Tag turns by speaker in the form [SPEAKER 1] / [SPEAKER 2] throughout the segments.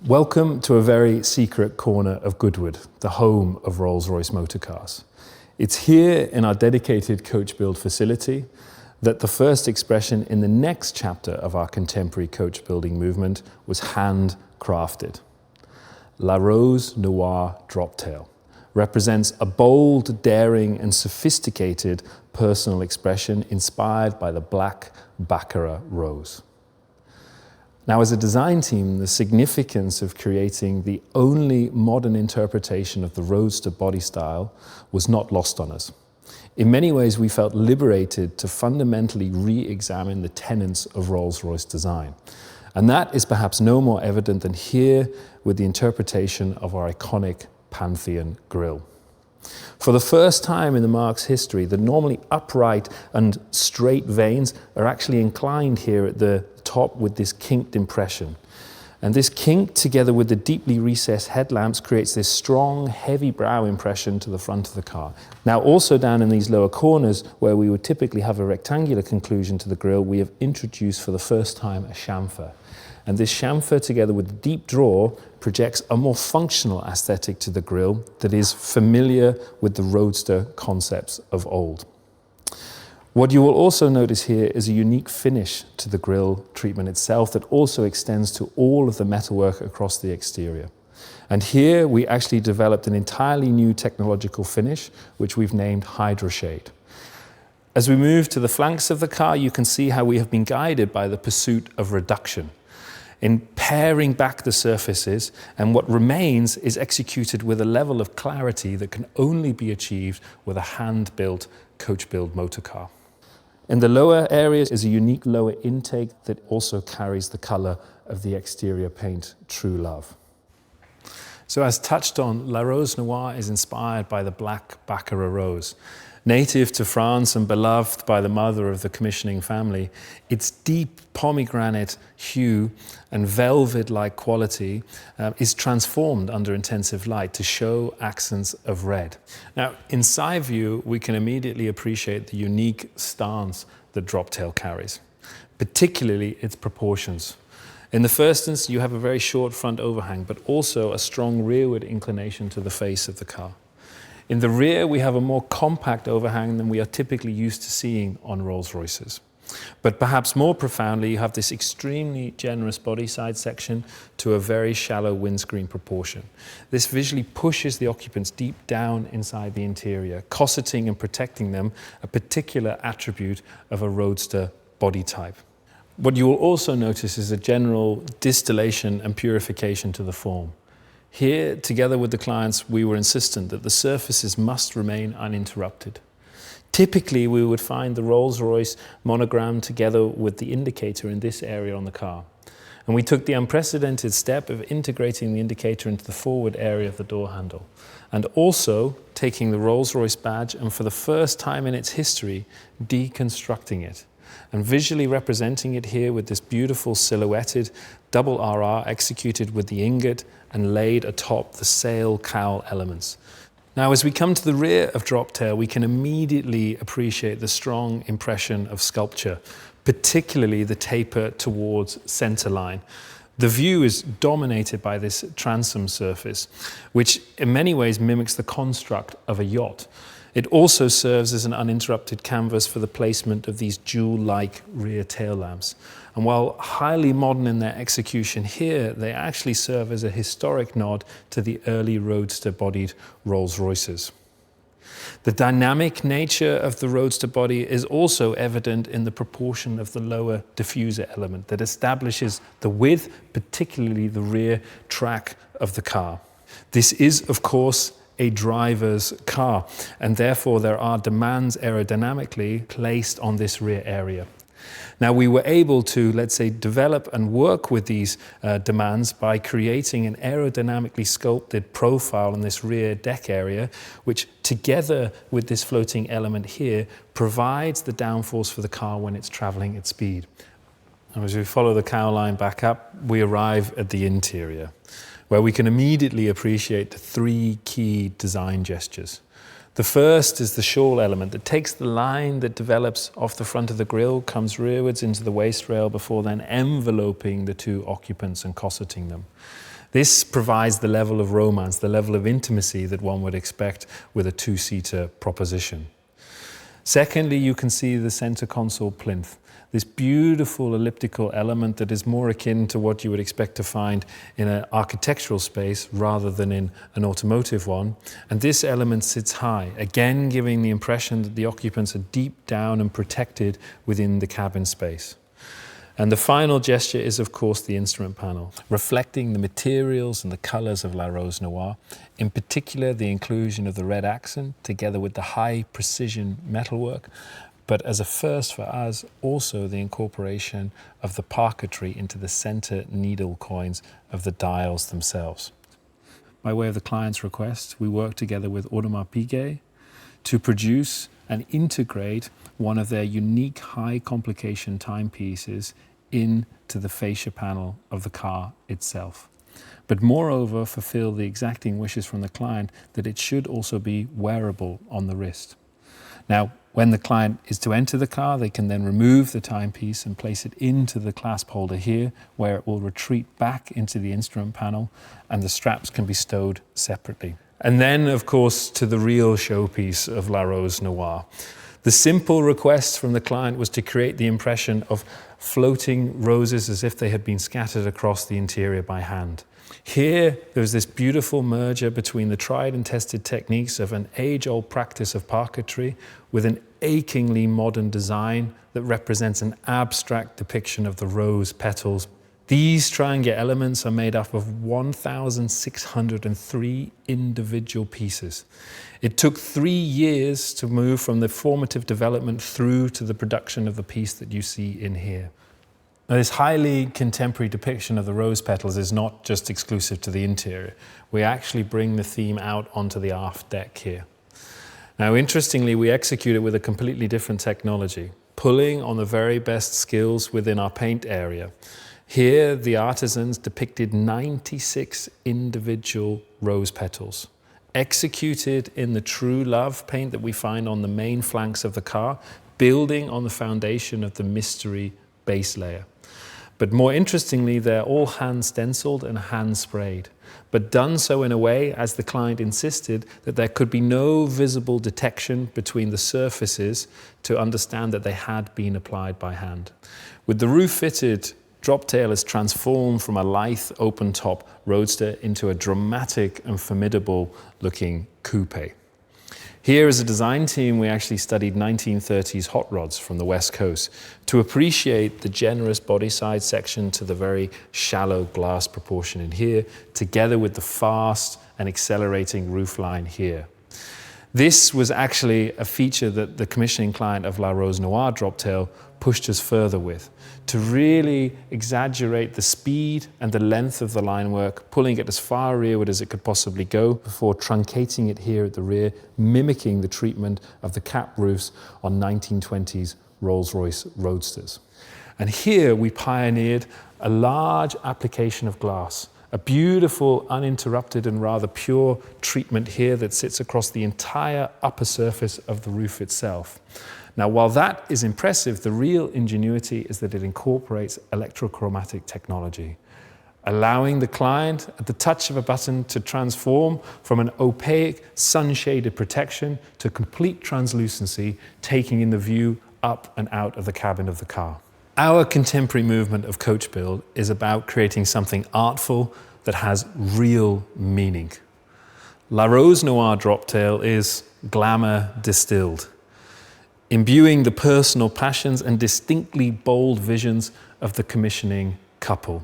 [SPEAKER 1] Welcome to a very secret corner of Goodwood, the home of Rolls-Royce motor cars. It's here in our dedicated coach build facility that the first expression in the next chapter of our contemporary coach building movement was handcrafted. La Rose Noire Droptail represents a bold, daring and sophisticated personal expression inspired by the black Baccarat rose. Now, as a design team, the significance of creating the only modern interpretation of the roadster body style was not lost on us. In many ways, we felt liberated to fundamentally re-examine the tenets of Rolls-Royce design. And that is perhaps no more evident than here with the interpretation of our iconic Pantheon grille. For the first time in the marque's history, the normally upright and straight vanes are actually inclined here at the top with this kinked impression. And this kink, together with the deeply recessed headlamps, creates this strong, heavy brow impression to the front of the car. Now, also down in these lower corners, where we would typically have a rectangular conclusion to the grille, we have introduced for the first time a chamfer. And this chamfer, together with the deep draw, projects a more functional aesthetic to the grille that is familiar with the roadster concepts of old. What you will also notice here is a unique finish to the grille treatment itself that also extends to all of the metalwork across the exterior. And here we actually developed an entirely new technological finish, which we've named Hydroshade. As we move to the flanks of the car, you can see how we have been guided by the pursuit of reduction in paring back the surfaces, and what remains is executed with a level of clarity that can only be achieved with a hand-built coach-build motor car. In the lower areas is a unique lower intake that also carries the color of the exterior paint True Love. So as touched on, La Rose Noire is inspired by the black Baccarat rose. Native to France and beloved by the mother of the commissioning family, its deep pomegranate hue and velvet-like quality is transformed under intensive light to show accents of red. Now, in side view, we can immediately appreciate the unique stance that Droptail carries, particularly its proportions. In the first instance, you have a very short front overhang, but also a strong rearward inclination to the face of the car. In the rear, we have a more compact overhang than we are typically used to seeing on Rolls-Royces. But perhaps more profoundly, you have this extremely generous body side section to a very shallow windscreen proportion. This visually pushes the occupants deep down inside the interior, cosseting and protecting them, a particular attribute of a roadster body type. What you will also notice is a general distillation and purification to the form. Here, together with the clients, we were insistent that the surfaces must remain uninterrupted. Typically, we would find the Rolls-Royce monogram together with the indicator in this area on the car. And we took the unprecedented step of integrating the indicator into the forward area of the door handle, and also taking the Rolls-Royce badge and, for the first time in its history, deconstructing it, and visually representing it here with this beautiful silhouetted double RR executed with the ingot and laid atop the sail cowl elements. Now, as we come to the rear of Droptail, we can immediately appreciate the strong impression of sculpture, particularly the taper towards centerline. The view is dominated by this transom surface, which in many ways mimics the construct of a yacht. It also serves as an uninterrupted canvas for the placement of these jewel-like rear tail lamps. And while highly modern in their execution here, they actually serve as a historic nod to the early roadster-bodied Rolls-Royces. The dynamic nature of the roadster body is also evident in the proportion of the lower diffuser element that establishes the width, particularly the rear track of the car. This is, of course, a driver's car, and therefore there are demands aerodynamically placed on this rear area. Now, we were able to, let's say, develop and work with these demands by creating an aerodynamically sculpted profile in this rear deck area, which together with this floating element here provides the downforce for the car when it's traveling at speed. And as we follow the cowl line back up, we arrive at the interior, where we can immediately appreciate the three key design gestures. The first is the shawl element that takes the line that develops off the front of the grille, comes rearwards into the waist rail before then enveloping the two occupants and cosseting them. This provides the level of romance, the level of intimacy that one would expect with a two-seater proposition. Secondly, you can see the center console plinth, this beautiful elliptical element that is more akin to what you would expect to find in an architectural space rather than in an automotive one. And this element sits high, again giving the impression that the occupants are deep down and protected within the cabin space. And the final gesture is, of course, the instrument panel, reflecting the materials and the colors of La Rose Noire, in particular the inclusion of the red accent together with the high precision metalwork, but as a first for us, also the incorporation of the parquetry into the center needle coins of the dials themselves. By way of the client's request, we worked together with Audemars Piguet to produce and integrate one of their unique high complication timepieces into the fascia panel of the car itself. But moreover, fulfill the exacting wishes from the client that it should also be wearable on the wrist. Now, when the client is to enter the car, they can then remove the timepiece and place it into the clasp holder here, where it will retreat back into the instrument panel and the straps can be stowed separately. And then, of course, to the real showpiece of La Rose Noire. The simple request from the client was to create the impression of floating roses as if they had been scattered across the interior by hand. Here, there's this beautiful merger between the tried and tested techniques of an age-old practice of parquetry with an achingly modern design that represents an abstract depiction of the rose petals. These triangular elements are made up of 1,603 individual pieces. It took 3 years to move from the formative development through to the production of the piece that you see in here. Now, this highly contemporary depiction of the rose petals is not just exclusive to the interior. We actually bring the theme out onto the aft deck here. Now, interestingly, we execute it with a completely different technology, pulling on the very best skills within our paint area. Here, the artisans depicted 96 individual rose petals, executed in the true love paint that we find on the main flanks of the car, building on the foundation of the mystery base layer. But more interestingly, they're all hand stenciled and hand sprayed, but done so in a way, as the client insisted, that there could be no visible detection between the surfaces to understand that they had been applied by hand. With the roof fitted, Droptail is transformed from a lithe open-top roadster into a dramatic and formidable looking coupe. Here as a design team, we actually studied 1930s hot rods from the West Coast to appreciate the generous body side section to the very shallow glass proportion in here, together with the fast and accelerating roofline here. This was actually a feature that the commissioning client of La Rose Noire Droptail pushed us further with, to really exaggerate the speed and the length of the line work, pulling it as far rearward as it could possibly go before truncating it here at the rear, mimicking the treatment of the cap roofs on 1920s Rolls-Royce Roadsters. And here we pioneered a large application of glass, a beautiful, uninterrupted and rather pure treatment here that sits across the entire upper surface of the roof itself. Now, while that is impressive, the real ingenuity is that it incorporates electrochromatic technology, allowing the client at the touch of a button to transform from an opaque, sun-shaded protection to complete translucency, taking in the view up and out of the cabin of the car. Our contemporary movement of coach build is about creating something artful that has real meaning. La Rose Noire Droptail is glamour distilled, imbuing the personal passions and distinctly bold visions of the commissioning couple.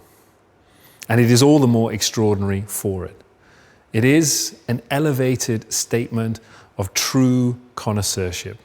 [SPEAKER 1] And it is all the more extraordinary for it. It is an elevated statement of true connoisseurship.